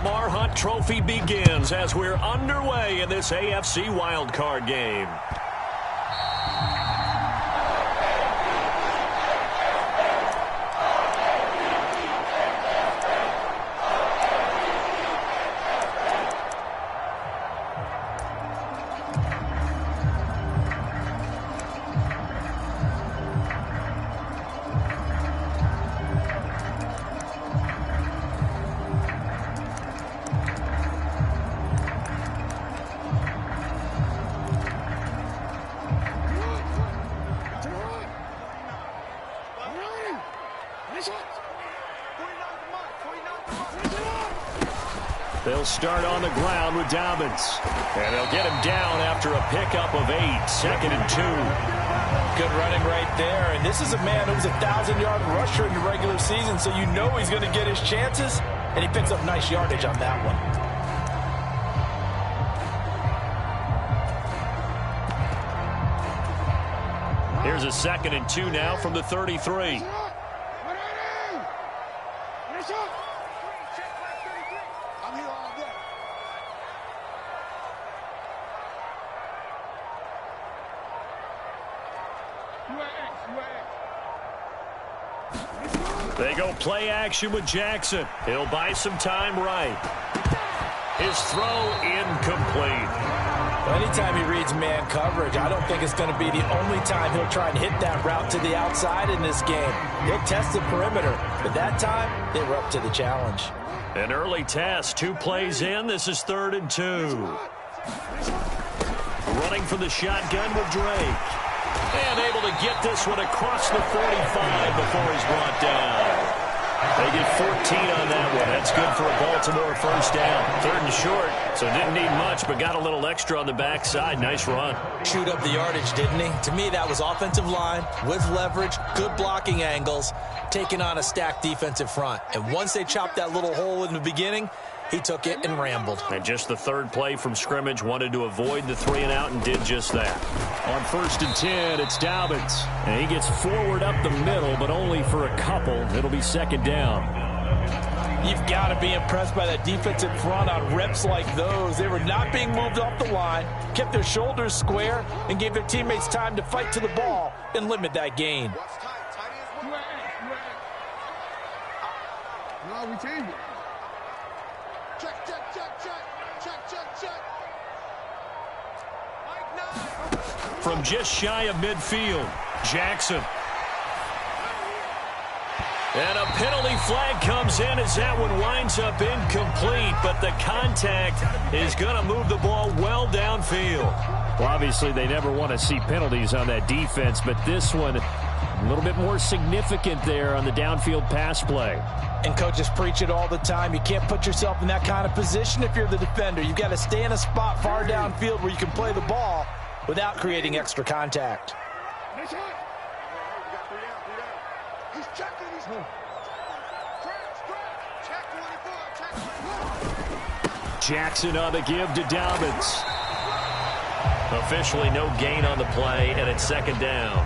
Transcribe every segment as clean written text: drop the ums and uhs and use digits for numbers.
Lamar Hunt Trophy begins as we're underway in this AFC wildcard game. They'll start on the ground with Dobbins. And they'll get him down after a pickup of 8, 2nd and 2. Good running right there. And this is a man who was a 1,000-yard rusher in the regular season, so you know he's going to get his chances. And he picks up nice yardage on that one. Here's a 2nd and 2 now from the 33. They go play action with Jackson. He'll buy some time right. His throw incomplete. Well, anytime he reads man coverage, I don't think it's going to be the only time he'll try and hit that route to the outside in this game. He'll test the perimeter, but that time they were up to the challenge. An early test, 2 plays in. This is 3rd and 2. Running for the shotgun with Drake. And able to get this one across the 45 before he's brought down. They get 14 on that one. That's good for a Baltimore first down. 3rd and short, so didn't need much, but got a little extra on the backside. Nice run. Shoot up the yardage, didn't he? To me, that was offensive line with leverage, good blocking angles, taking on a stacked defensive front. And once they chopped that little hole in the beginning, he took it and rambled. And just the 3rd play from scrimmage, wanted to avoid the 3 and out and did just that. On 1st and 10, it's Dobbins. And he gets forward up the middle, but only for a couple. It'll be 2nd down. You've got to be impressed by that defensive front on reps like those. They were not being moved off the line, kept their shoulders square, and gave their teammates time to fight to the ball and limit that gain. No, we changed it. From just shy of midfield, Jackson. And a penalty flag comes in as that one winds up incomplete, but the contact is going to move the ball well downfield. Well, obviously, they never want to see penalties on that defense, but this one a little bit more significant there on the downfield pass play. And coaches preach it all the time. You can't put yourself in that kind of position if you're the defender. You've got to stay in a spot far downfield where you can play the ball without creating extra contact. Jackson on the give to Dobbins. Officially no gain on the play, and it's 2nd down.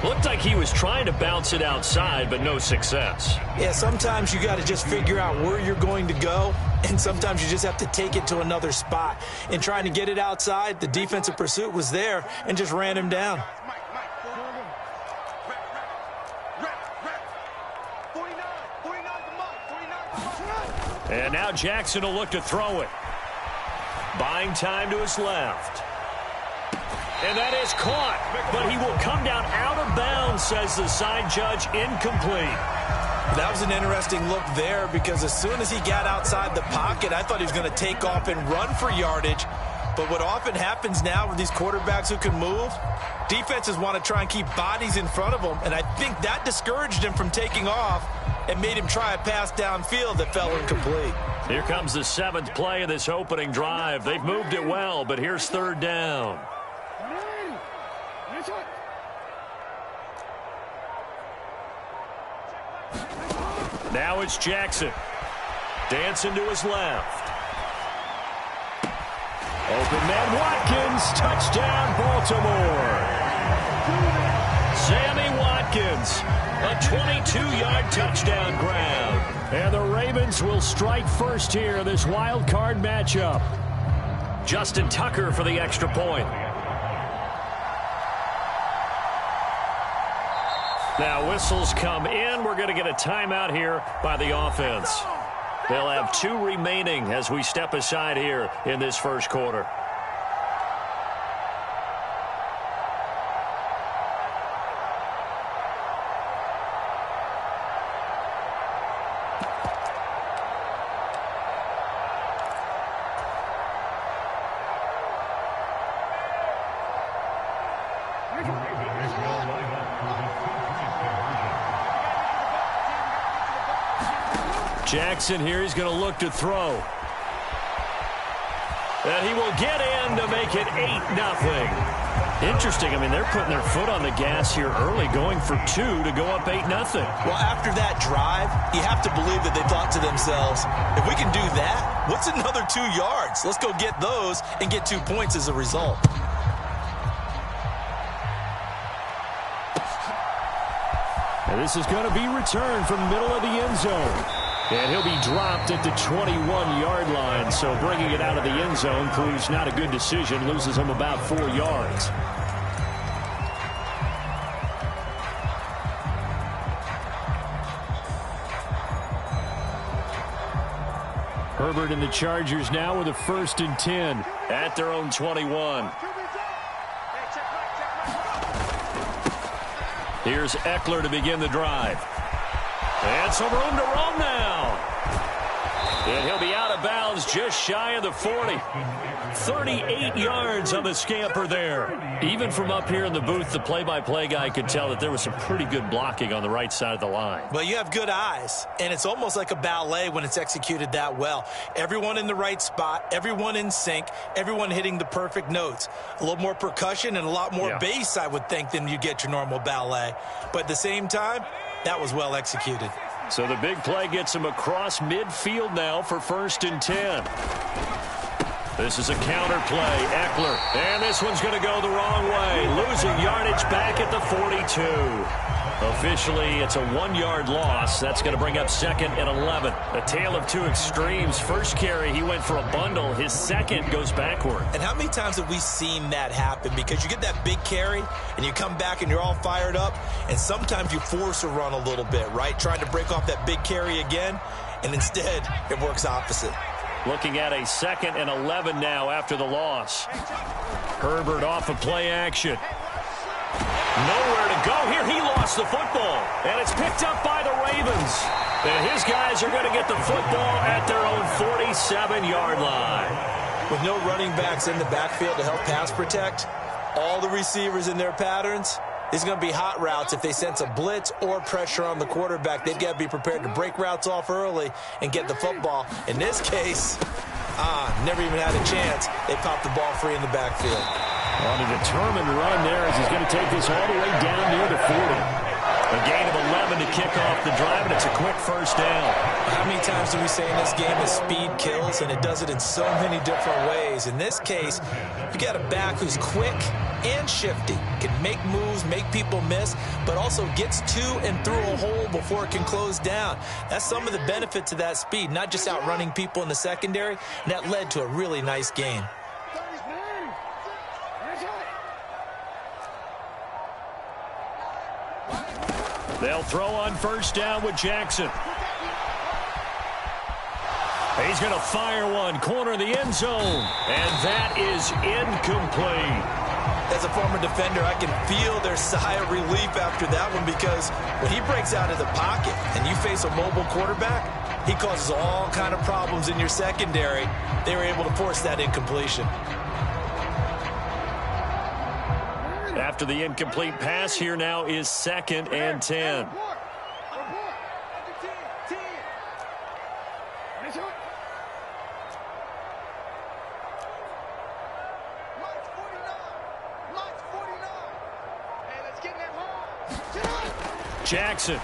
Looked like he was trying to bounce it outside, but no success. Yeah, sometimes you got to just figure out where you're going to go, and sometimes you just have to take it to another spot. In trying to get it outside, the defensive pursuit was there and just ran him down. And now Jackson will look to throw it. Buying time to his left. And that is caught, but he will come down out of bounds, says the side judge, incomplete. That was an interesting look there because as soon as he got outside the pocket, I thought he was going to take off and run for yardage. But what often happens now with these quarterbacks who can move, defenses want to try and keep bodies in front of them, and I think that discouraged him from taking off and made him try a pass downfield that fell incomplete. Here comes the 7th play of this opening drive. They've moved it well, but here's 3rd down. Now it's Jackson. Dancing to his left. Open man Watkins. Touchdown, Baltimore. Sammy Watkins Watkins. A 22-yard touchdown grab. And the Ravens will strike first here, this wild card matchup. Justin Tucker for the extra point. Now whistles come in. We're going to get a timeout here by the offense. They'll have 2 remaining as we step aside here in this first quarter. Jackson here, he's going to look to throw. And he will get in to make it 8-0. Interesting, I mean, they're putting their foot on the gas here early, going for 2 to go up 8-0. Well, after that drive, you have to believe that they thought to themselves, if we can do that, what's another 2 yards? Let's go get those and get 2 points as a result. And this is going to be returned from the middle of the end zone. And he'll be dropped at the 21-yard line. So bringing it out of the end zone proves not a good decision. Loses him about 4 yards. Herbert and the Chargers now with a 1st and 10 at their own 21. Here's Eckler to begin the drive. And some room to roam now. And he'll be out of bounds just shy of the 40. 38 yards on the scamper there. Even from up here in the booth, the play-by-play guy could tell that there was some pretty good blocking on the right side of the line. Well, you have good eyes, and it's almost like a ballet when it's executed that well. Everyone in the right spot, everyone in sync, everyone hitting the perfect notes. A little more percussion and a lot more bass, I would think, than you get your normal ballet. But at the same time, that was well executed. So the big play gets him across midfield now for 1st and 10. This is a counter play. Eckler. And this one's going to go the wrong way. Losing yardage back at the 42. Officially, it's a 1-yard loss. That's going to bring up 2nd and 11. A tale of 2 extremes. First carry, he went for a bundle. His second goes backward. And how many times have we seen that happen? Because you get that big carry, and you come back and you're all fired up, and sometimes you force a run a little bit, right? Trying to break off that big carry again, and instead, it works opposite. Looking at a 2nd and 11 now after the loss. Herbert off of play action. Nowhere to go here. He lost the football. And it's picked up by the Ravens. And his guys are going to get the football at their own 47-yard line. With no running backs in the backfield to help pass protect, all the receivers in their patterns, these are going to be hot routes. If they sense a blitz or pressure on the quarterback, they've got to be prepared to break routes off early and get the football. In this case, never even had a chance. They popped the ball free in the backfield. On a determined run there as he's going to take this all the way down near the 40. A gain of 11 to kick off the drive, and it's a quick 1st down. How many times do we say in this game that speed kills, and it does it in so many different ways? In this case, you got a back who's quick and shifty, can make moves, make people miss, but also gets to and through a hole before it can close down. That's some of the benefits of that speed, not just outrunning people in the secondary, and that led to a really nice game. They'll throw on 1st down with Jackson. He's going to fire one, corner of the end zone, and that is incomplete. As a former defender, I can feel their sigh of relief after that one, because when he breaks out of the pocket and you face a mobile quarterback, he causes all kind of problems in your secondary. They were able to force that incompletion. After the incomplete pass, here now is 2nd and 10. Jackson.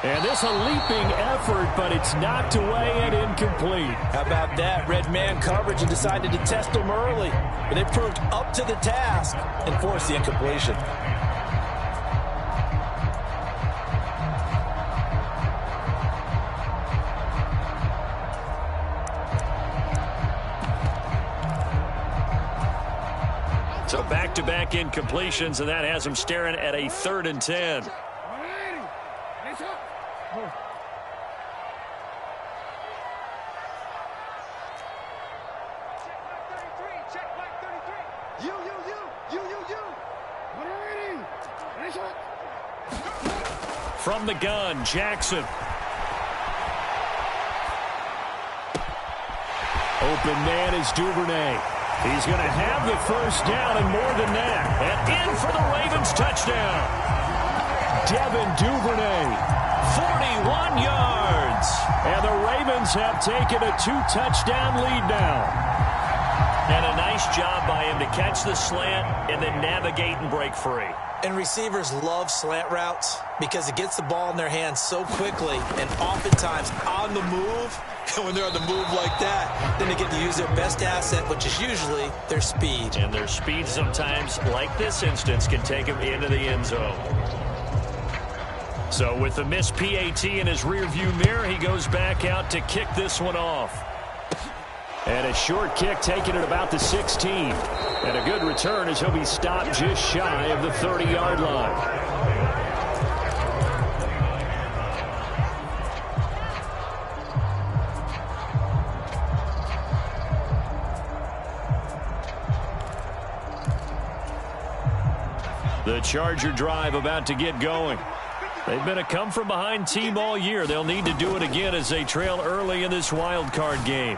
And this a leaping effort, but it's knocked away and incomplete. How about that? Red man coverage and decided to test them early. But they proved up to the task and forced the incompletion. So back-to-back incompletions, and that has him staring at a 3rd and 10. From the gun, Jackson. Open man is Duvernay. He's going to have the first down and more than that. And in for the Ravens touchdown. Devin Duvernay, 41 yards. And the Ravens have taken a 2-touchdown lead now. And a nice job by him to catch the slant and then navigate and break free. And receivers love slant routes because it gets the ball in their hands so quickly and oftentimes on the move. And when they're on the move like that, then they get to use their best asset, which is usually their speed. And their speed sometimes, like this instance, can take them into the end zone. So with the missed PAT in his rearview mirror, he goes back out to kick this one off. And a short kick taken at about the 16. And a good return as he'll be stopped just shy of the 30-yard line. The Charger drive about to get going. They've been a come-from-behind team all year. They'll need to do it again as they trail early in this wild card game.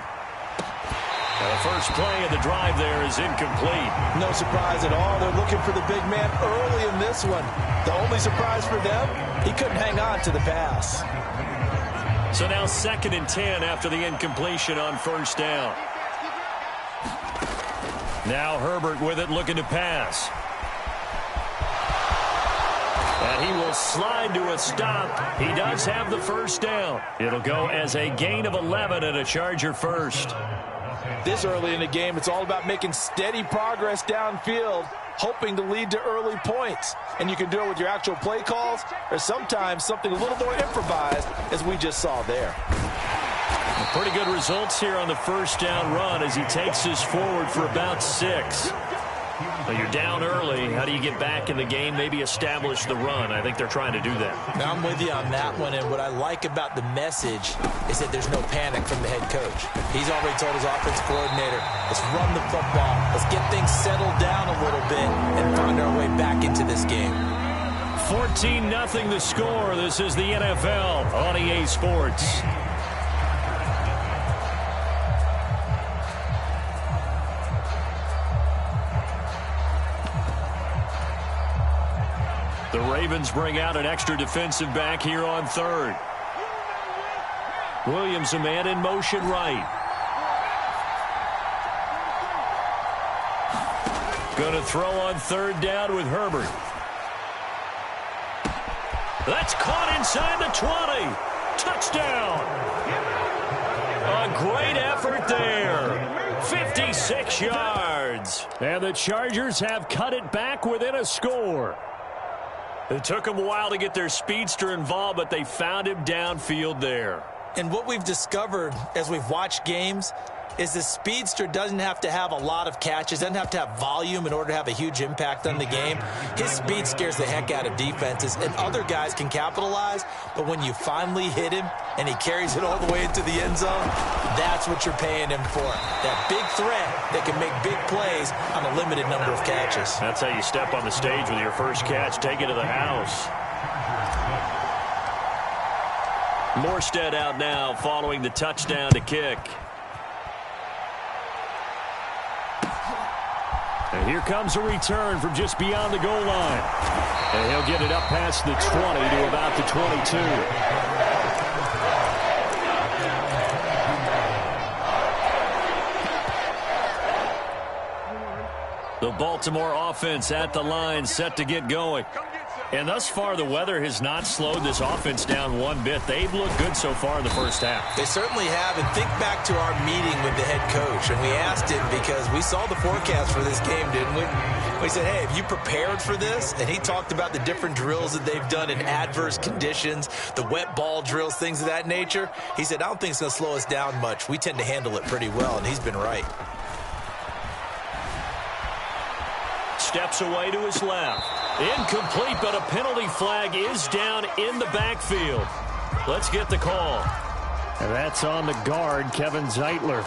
The first play of the drive there is incomplete. No surprise at all. They're looking for the big man early in this one. The only surprise for them, he couldn't hang on to the pass. So now 2nd and 10 after the incompletion on first down. Now Herbert with it, looking to pass. And he will slide to a stop. He does have the first down. It'll go as a gain of 11 and a Charger first. This early in the game, it's all about making steady progress downfield, hoping to lead to early points. And you can do it with your actual play calls or sometimes something a little more improvised, as we just saw there. Pretty good results here on the first down run as he takes this forward for about 6. Well, you're down early. How do you get back in the game? Maybe establish the run. I think they're trying to do that. Now, I'm with you on that one, and what I like about the message is that there's no panic from the head coach. He's already told his offensive coordinator, let's run the football. Let's get things settled down a little bit and find our way back into this game. 14-0 the score. This is the NFL on EA Sports. The Ravens bring out an extra defensive back here on 3rd. Williams, a man in motion right. Going to throw on 3rd down with Herbert. That's caught inside the 20. Touchdown. A great effort there. 56 yards. And the Chargers have cut it back within a score. It took them a while to get their speedster involved, but they found him downfield there. And what we've discovered as we've watched games is the speedster doesn't have to have a lot of catches, doesn't have to have volume in order to have a huge impact on the game. His speed scares the heck out of defenses, and other guys can capitalize, but when you finally hit him and he carries it all the way into the end zone, that's what you're paying him for. That big threat that can make big plays on a limited number of catches. That's how you step on the stage with your first catch, take it to the house. Morstead out now following the touchdown to kick. And here comes a return from just beyond the goal line. And he'll get it up past the 20 to about the 22. The Baltimore offense at the line, set to get going. And thus far, the weather has not slowed this offense down one bit. They've looked good so far in the first half. They certainly have. And think back to our meeting with the head coach. And we asked him because we saw the forecast for this game, didn't we? We said, hey, have you prepared for this? And he talked about the different drills that they've done in adverse conditions, the wet ball drills, things of that nature. He said, I don't think it's going to slow us down much. We tend to handle it pretty well, and he's been right. Steps away to his left. Incomplete, but a penalty flag is down in the backfield. Let's get the call. And that's on the guard, Kevin Zeitler.